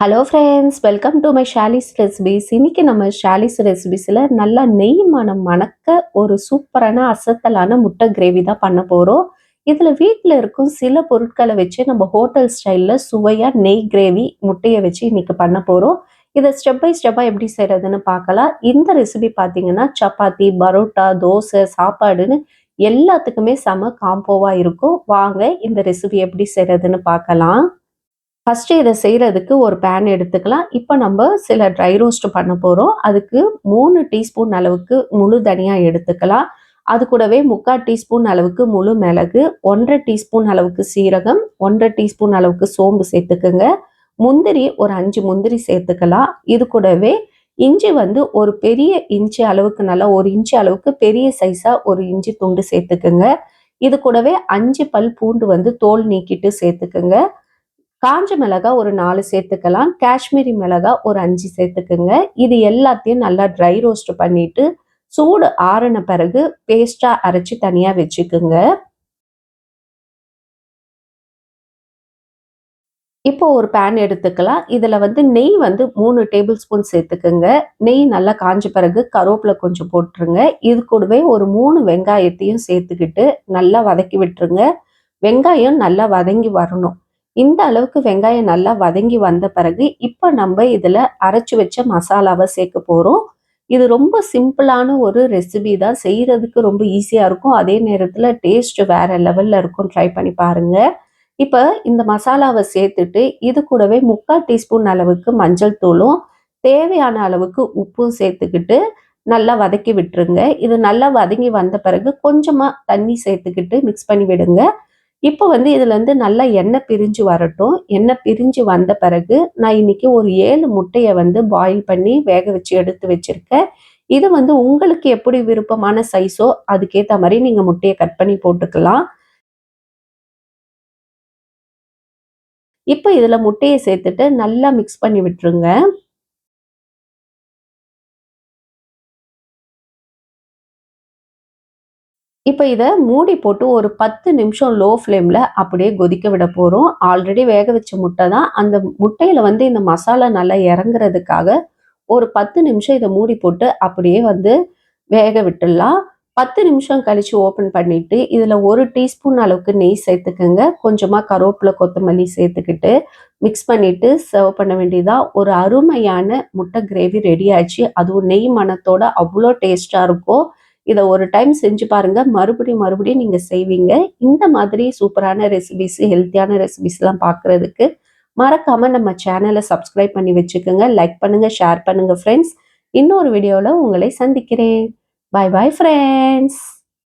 Hello friends, welcome to my Shali's recipes. இன்னைக்கு நம்ம ஷாலிஸ் ரெசிபீஸில் நல்லா நெய் மணம் மணக்க ஒரு சூப்பரான அசத்தலான முட்டை கிரேவி தான் பண்ண போகிறோம். இதில் வீட்டில் இருக்கும் சில பொருட்களை வச்சு நம்ம ஹோட்டல் ஸ்டைலில் சுவையாக நெய் கிரேவி முட்டையை வச்சு இன்னைக்கு பண்ண போகிறோம். இதை ஸ்டெப் பை ஸ்டெப்பாக எப்படி செய்கிறதுன்னு பார்க்கலாம். இந்த ரெசிபி பார்த்தீங்கன்னா சப்பாத்தி, பரோட்டா, தோசை, சாப்பாடுன்னு எல்லாத்துக்குமே செம காம்போவாக இருக்கும். வாங்க இந்த ரெசிபி எப்படி செய்கிறதுன்னு பார்க்கலாம். ஃபஸ்ட்டு இதை செய்கிறதுக்கு ஒரு பேன் எடுத்துக்கலாம். இப்போ நம்ம சில ட்ரை ரோஸ்ட் பண்ண போகிறோம். அதுக்கு 3 டீஸ்பூன் அளவுக்கு முழு தனியா எடுத்துக்கலாம். அது கூடவே 3/4 டீஸ்பூன் அளவுக்கு முழு மிளகு, 1 1/2 டீஸ்பூன் அளவுக்கு சீரகம், 1 1/2 டீஸ்பூன் அளவுக்கு சோம்பு சேர்த்துக்குங்க. முந்திரி ஒரு 5 முந்திரி சேர்த்துக்கலாம். இது கூடவே இஞ்சி வந்து ஒரு பெரிய இஞ்சி அளவுக்கு, நல்லா 1 இன்ச்சு அளவுக்கு பெரிய சைஸாக ஒரு இஞ்சி துண்டு சேர்த்துக்குங்க. இது கூடவே 5 பல் பூண்டு வந்து தோல் நீக்கிட்டு சேர்த்துக்குங்க. காஞ்ச மிளகா ஒரு 4 சேர்த்துக்கலாம். காஷ்மீரி மிளகா ஒரு 5 சேர்த்துக்குங்க. இது எல்லாத்தையும் நல்லா ட்ரை ரோஸ்ட் பண்ணிட்டு சூடு ஆறின பிறகு பேஸ்டா அரைச்சு தனியா வச்சுக்குங்க. இப்போ ஒரு பேன் எடுத்துக்கலாம். இதுல வந்து நெய் வந்து 3 டேபிள் ஸ்பூன் சேர்த்துக்குங்க. நெய் நல்லா காஞ்ச பிறகு கருவேப்பிலை கொஞ்சம் போட்டுருங்க. இது கூடவே ஒரு 3 வெங்காயத்தையும் சேர்த்துக்கிட்டு நல்லா வதக்கி விட்டுருங்க. வெங்காயம் நல்லா வதங்கி வரணும். இந்த அளவுக்கு வெங்காயம் நல்லா வதங்கி வந்த பிறகு இப்போ நம்ம இதில் அரைச்சி வச்ச மசாலாவை சேர்க்க போகிறோம். இது ரொம்ப சிம்பிளான ஒரு ரெசிபி தான், செய்கிறதுக்கு ரொம்ப ஈஸியாக இருக்கும். அதே நேரத்தில் டேஸ்ட் வேற லெவலில் இருக்கும். ட்ரை பண்ணி பாருங்க. இப்போ இந்த மசாலாவை சேர்த்துட்டு இது கூடவே 3/4 டீஸ்பூன் அளவுக்கு மஞ்சள் தூளும் தேவையான அளவுக்கு உப்பும் சேர்த்துக்கிட்டு நல்லா வதக்கி விட்டுருங்க. இது நல்லா வதங்கி வந்த பிறகு கொஞ்சமாக தண்ணி சேர்த்துக்கிட்டு மிக்ஸ் பண்ணி விடுங்க. இப்போ வந்து இதுலேருந்து நல்லா எண்ணெய் பிரிஞ்சு வரட்டும். எண்ணெய் பிரிஞ்சு வந்த பிறகு நான் இன்னைக்கு ஒரு 7 முட்டையை வந்து பாயில் பண்ணி வேக வச்சு எடுத்து வச்சிருக்கேன். இது வந்து உங்களுக்கு எப்படி விருப்பமான சைஸோ அதுக்கேற்ற மாதிரி நீங்கள் முட்டையை கட் பண்ணி போட்டுக்கலாம். இப்போ இதில் முட்டையை சேர்த்துட்டு நல்லா மிக்ஸ் பண்ணி விட்டுருங்க. இப்போ இதை மூடி போட்டு ஒரு 10 நிமிஷம் லோ ஃப்ளேமில் அப்படியே கொதிக்க விட போகிறோம். ஆல்ரெடி வேக வச்ச முட்டை தான். அந்த முட்டையில் வந்து இந்த மசாலா நல்லா இறங்குறதுக்காக ஒரு 10 நிமிஷம் இதை மூடி போட்டு அப்படியே வந்து வேக விட்டுடலாம். 10 நிமிஷம் கழிச்சு ஓப்பன் பண்ணிட்டு இதில் 1 டீஸ்பூன் அளவுக்கு நெய் சேர்த்துக்கோங்க. கொஞ்சமாக கருவேப்பிலை, கொத்தமல்லி சேர்த்துக்கிட்டு மிக்ஸ் பண்ணிட்டு சர்வ் பண்ண வேண்டியதா. ஒரு அருமையான முட்டை கிரேவி ரெடி ஆச்சு. அதுவும் நெய் மணத்தோட அவ்வளோ டேஸ்ட்டாக இருக்கும். இதை ஒரு டைம் செஞ்சு பாருங்க. மறுபடியும் மறுபடியும் நீங்க செய்வீங்க. இந்த மாதிரி சூப்பரான ரெசிபிஸ், ஹெல்த்தியான ரெசிபிஸ்லாம் பார்க்கறதுக்கு மறக்காம நம்ம சேனலை சப்ஸ்கிரைப் பண்ணி வச்சுக்கோங்க. லைக் பண்ணுங்க, ஷேர் பண்ணுங்க ஃப்ரெண்ட்ஸ். இன்னொரு வீடியோவில் உங்களை சந்திக்கிறேன். Bye bye friends.